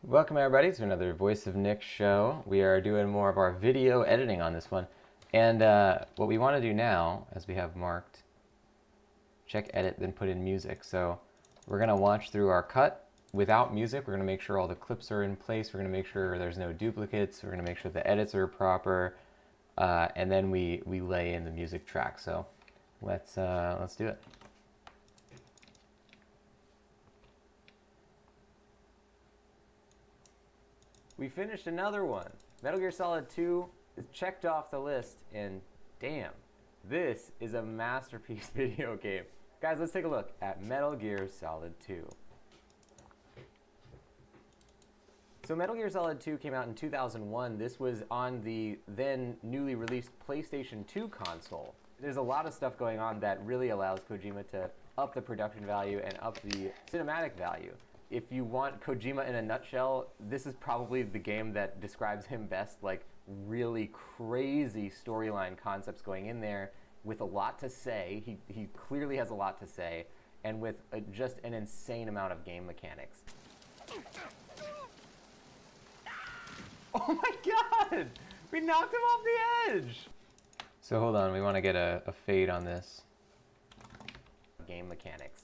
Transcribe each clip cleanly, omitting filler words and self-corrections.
Welcome everybody to another Voice of Nick show. We are doing more of our video editing on this one. And what we want to do now, as we have marked, check edit, then put in music. So we're going to watch through our cut without music. We're going to make sure all the clips are in place. We're going to make sure there's no duplicates. We're going to make sure the edits are proper. And then we lay in the music track. So let's do it. We finished another one. Metal Gear Solid 2 is checked off the list, and damn, this is a masterpiece video game. Guys, let's take a look at Metal Gear Solid 2. So Metal Gear Solid 2 came out in 2001. This was on the then newly released PlayStation 2 console. There's a lot of stuff going on that really allows Kojima to up the production value and up the cinematic value. If you want Kojima in a nutshell, this is probably the game that describes him best, like really crazy storyline concepts going in there with a lot to say. He clearly has a lot to say, and with just an insane amount of game mechanics. Oh my god! We knocked him off the edge! So hold on, we want to get a fade on this. Game mechanics.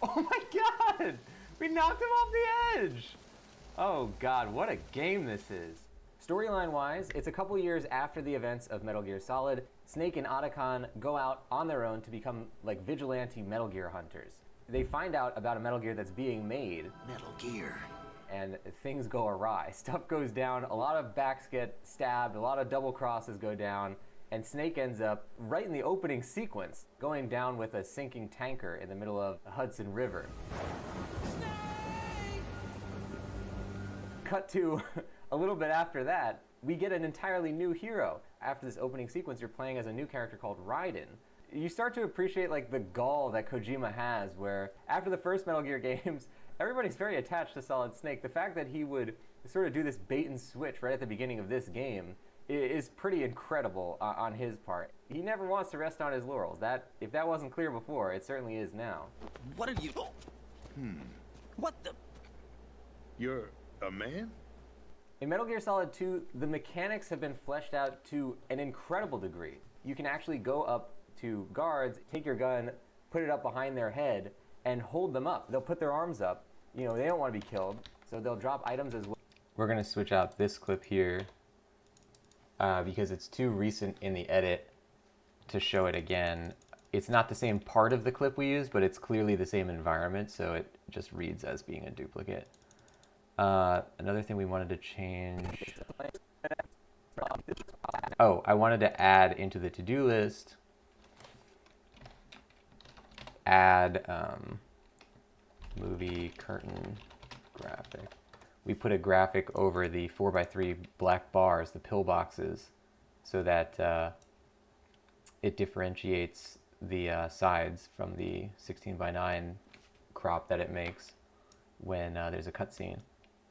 Oh my god! We knocked him off the edge! Oh god, what a game this is. Storyline-wise, it's a couple years after the events of Metal Gear Solid. Snake and Otacon go out on their own to become like vigilante Metal Gear hunters. They find out about a Metal Gear that's being made. Metal Gear. And things go awry. Stuff goes down, a lot of backs get stabbed, a lot of double crosses go down, and Snake ends up, right in the opening sequence, going down with a sinking tanker in the middle of the Hudson River. Snake! Cut to a little bit after that, we get an entirely new hero. After this opening sequence, you're playing as a new character called Raiden. You start to appreciate like the gall that Kojima has, where after the first Metal Gear games, everybody's very attached to Solid Snake. The fact that he would sort of do this bait and switch right at the beginning of this game is pretty incredible on his part. He never wants to rest on his laurels. If that wasn't clear before, it certainly is now. What are you? What the? You're a man? In Metal Gear Solid 2, the mechanics have been fleshed out to an incredible degree. You can actually go up to guards, take your gun, put it up behind their head, and hold them up. They'll put their arms up. You know, they don't want to be killed, so they'll drop items as well. We're going to switch out this clip here because it's too recent in the edit to show it again. It's not the same part of the clip we used, but it's clearly the same environment, so it just reads as being a duplicate. Another thing we wanted to change. Oh, I wanted to add into the to-do list, add movie curtain graphic. We put a graphic over the 4x3 black bars, the pillboxes, so that it differentiates the sides from the 16:9 crop that it makes when there's a cutscene.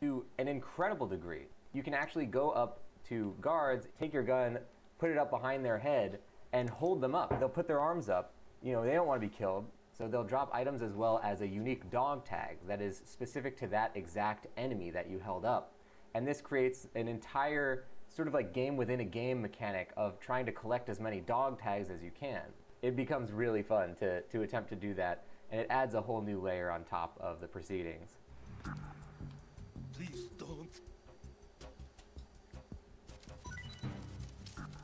To an incredible degree. You can actually go up to guards, take your gun, put it up behind their head, and hold them up. They'll put their arms up. You know, they don't want to be killed, so they'll drop items as well as a unique dog tag that is specific to that exact enemy that you held up. And this creates an entire sort of like game within a game mechanic of trying to collect as many dog tags as you can. It becomes really fun to attempt to do that, and it adds a whole new layer on top of the proceedings. Please don't.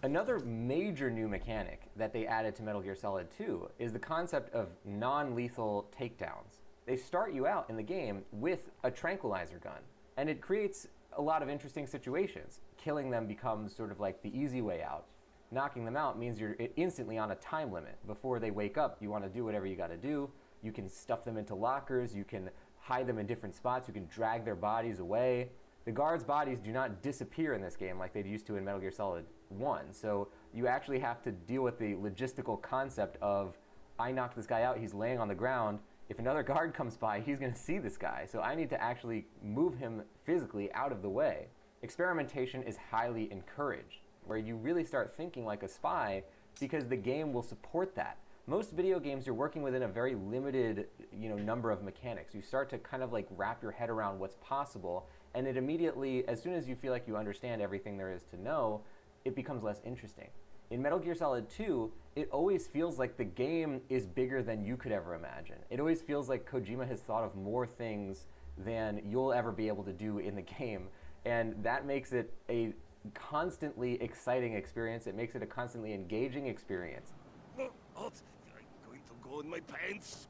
Another major new mechanic that they added to Metal Gear Solid 2 is the concept of non-lethal takedowns. They start you out in the game with a tranquilizer gun, and it creates a lot of interesting situations. Killing them becomes sort of like the easy way out. Knocking them out means you're instantly on a time limit. Before they wake up, you want to do whatever you got to do. You can stuff them into lockers, you can hide them in different spots, you can drag their bodies away. The guards' bodies do not disappear in this game like they used to in Metal Gear Solid 1, so you actually have to deal with the logistical concept of, I knocked this guy out, he's laying on the ground, if another guard comes by, he's going to see this guy, so I need to actually move him physically out of the way. Experimentation is highly encouraged, where you really start thinking like a spy because the game will support that. most video games, you're working within a very limited, number of mechanics. You start to kind of like wrap your head around what's possible, and it immediately, as soon as you feel like you understand everything there is to know, it becomes less interesting. In Metal Gear Solid 2, it always feels like the game is bigger than you could ever imagine. It always feels like Kojima has thought of more things than you'll ever be able to do in the game, and that makes it a constantly exciting experience. It makes it a constantly engaging experience. What? I'm going to go in my pants.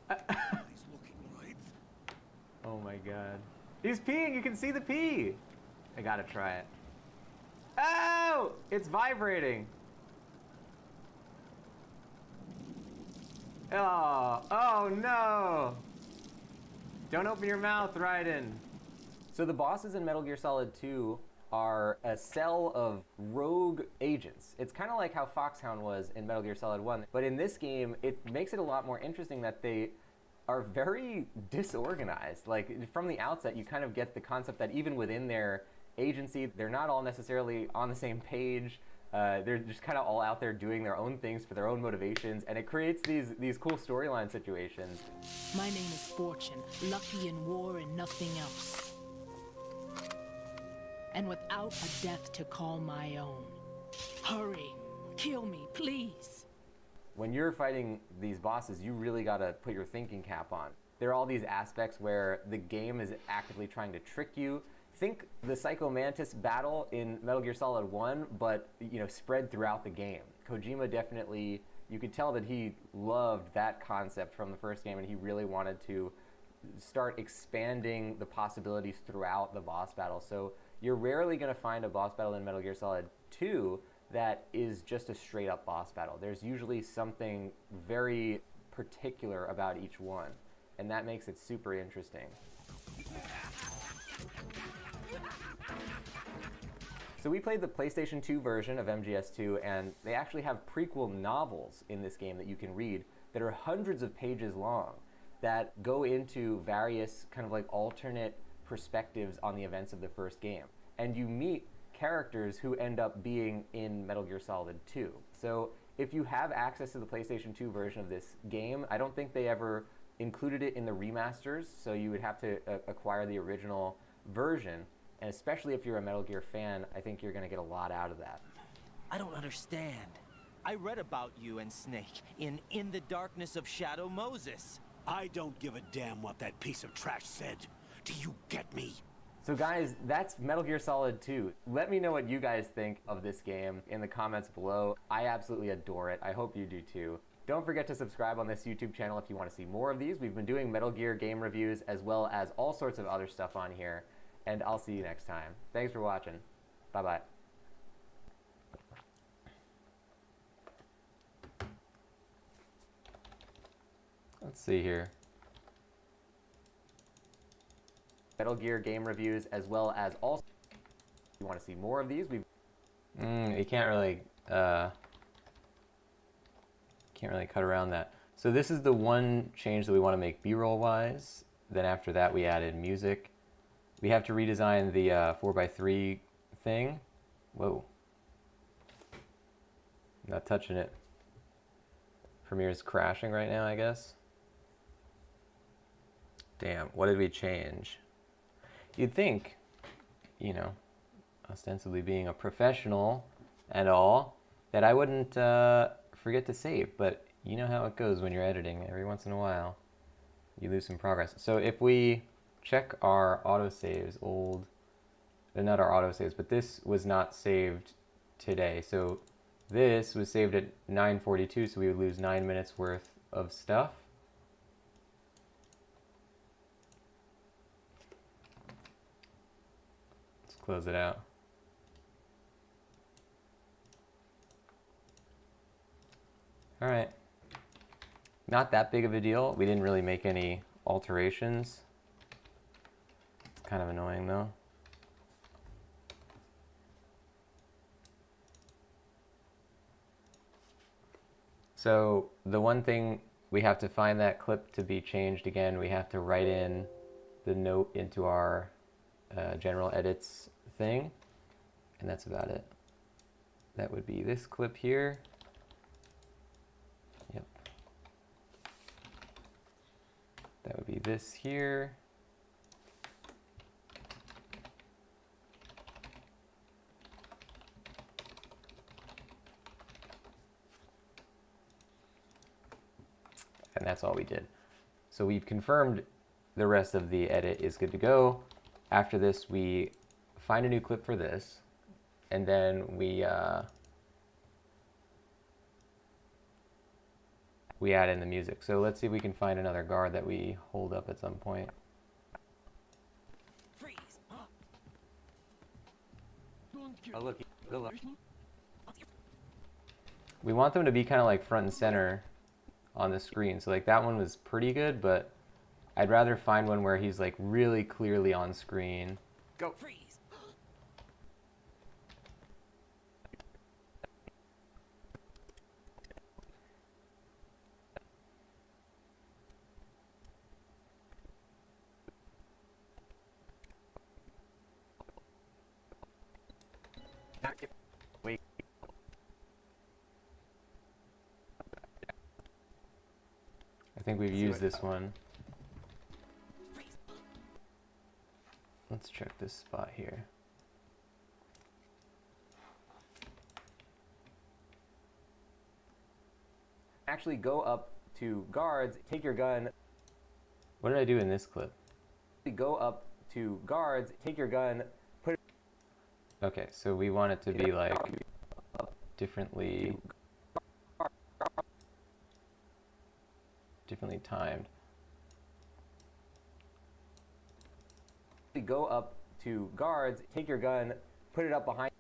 He's looking right. Oh my god. He's peeing! You can see the pee! I gotta try it. Oh! It's vibrating! Oh no! Don't open your mouth, Raiden! So the bosses in Metal Gear Solid 2 are a cell of rogue agents. It's kind of like how Foxhound was in Metal Gear Solid 1, but in this game, it makes it a lot more interesting that they are very disorganized. Like, from the outset, you kind of get the concept that even within their agency, they're not all necessarily on the same page. They're just kind of all out there doing their own things for their own motivations, and it creates these cool storyline situations. My name is Fortune, lucky in war and nothing else. And without a death to call my own. Hurry, kill me, please. When you're fighting these bosses, you really gotta put your thinking cap on. There are all these aspects where the game is actively trying to trick you. Think the Psycho Mantis battle in Metal Gear Solid 1, but spread throughout the game. Kojima definitely, you could tell that he loved that concept from the first game, and he really wanted to start expanding the possibilities throughout the boss battle. So you're rarely going to find a boss battle in Metal Gear Solid 2 that is just a straight up boss battle. There's usually something very particular about each one, and that makes it super interesting. So we played the PlayStation 2 version of MGS2, and they actually have prequel novels in this game that you can read that are hundreds of pages long that go into various kind of like alternate perspectives on the events of the first game. And you meet characters who end up being in Metal Gear Solid 2. So if you have access to the PlayStation 2 version of this game, I don't think they ever included it in the remasters, so you would have to acquire the original version. And especially if you're a Metal Gear fan, I think you're going to get a lot out of that. I don't understand. I read about you and Snake in the Darkness of Shadow Moses. I don't give a damn what that piece of trash said. Do you get me? So guys, that's Metal Gear Solid 2. Let me know what you guys think of this game in the comments below. I absolutely adore it. I hope you do too. Don't forget to subscribe on this YouTube channel if you want to see more of these. We've been doing Metal Gear game reviews as well as all sorts of other stuff on here. And I'll see you next time. Thanks for watching. Bye-bye. Let's see here. Metal Gear game reviews as well as also. If you want to see more of these, you can't really cut around that. So this is the one change that we want to make B-roll wise. Then after that we added music. We have to redesign the 4x3 thing. Whoa. Not touching it. Premiere's crashing right now, I guess. Damn, what did we change? You'd think, ostensibly being a professional and all, that I wouldn't forget to save, but you know how it goes when you're editing. Every once in a while, you lose some progress. So if we check our autosaves, not our autosaves, but this was not saved today. So this was saved at 9:42, so we would lose 9 minutes worth of stuff. Let's close it out. All right. Not that big of a deal. We didn't really make any alterations. It's kind of annoying though. So the one thing, we have to find that clip to be changed again. We have to write in the note into our general edits thing, and that's about it. That would be this clip here. Yep. That would be this here. And that's all we did. So we've confirmed the rest of the edit is good to go. After this, we find a new clip for this, and then we add in the music. So let's see if we can find another guard that we hold up at some point. Freeze! Oh, look. We want them to be kind of like front and center on the screen. So like that one was pretty good, but I'd rather find one where he's like really clearly on screen. Go! Freeze! Wait. I think we've used this one. Let's check this spot here. Actually go up to guards, take your gun. What did I do in this clip? Go up to guards, take your gun, put it... Okay, so we want it to be like differently timed. Go up to guards, take your gun, put it up behind.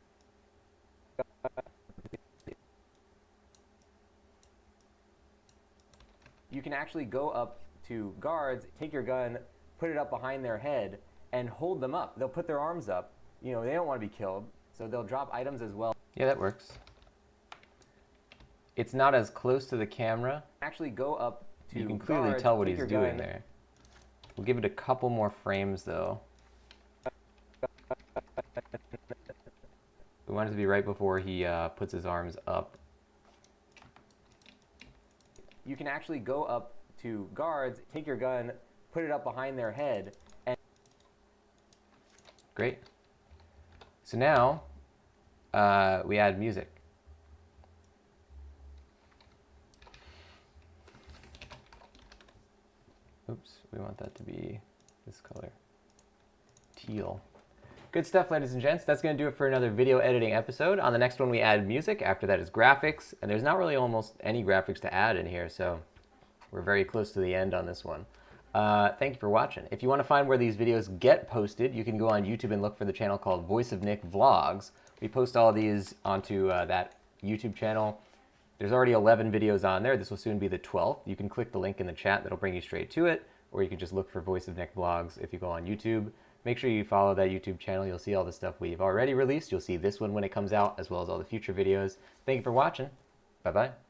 You can actually go up to guards, take your gun, put it up behind their head, and hold them up. They'll put their arms up. You know, they don't want to be killed, so they'll drop items as well. Yeah, that works. It's not as close to the camera. Actually go up to You can clearly guards, tell what he's doing there. We'll give it a couple more frames, though. We want it to be right before he puts his arms up. You can actually go up to guards, take your gun, put it up behind their head, and... Great. So now, we add music. Oops, we want that to be this color. Teal. Good stuff, ladies and gents. That's going to do it for another video editing episode. On the next one, we add music. After that is graphics. And there's not really almost any graphics to add in here, so we're very close to the end on this one. Thank you for watching. If you want to find where these videos get posted, you can go on YouTube and look for the channel called Voice of Nick Vlogs. We post all these onto that YouTube channel. There's already 11 videos on there. This will soon be the 12th. You can click the link in the chat. That'll bring you straight to it. Or you can just look for Voice of Nick Vlogs if you go on YouTube. Make sure you follow that YouTube channel. You'll see all the stuff we've already released. You'll see this one when it comes out, as well as all the future videos. Thank you for watching. Bye-bye.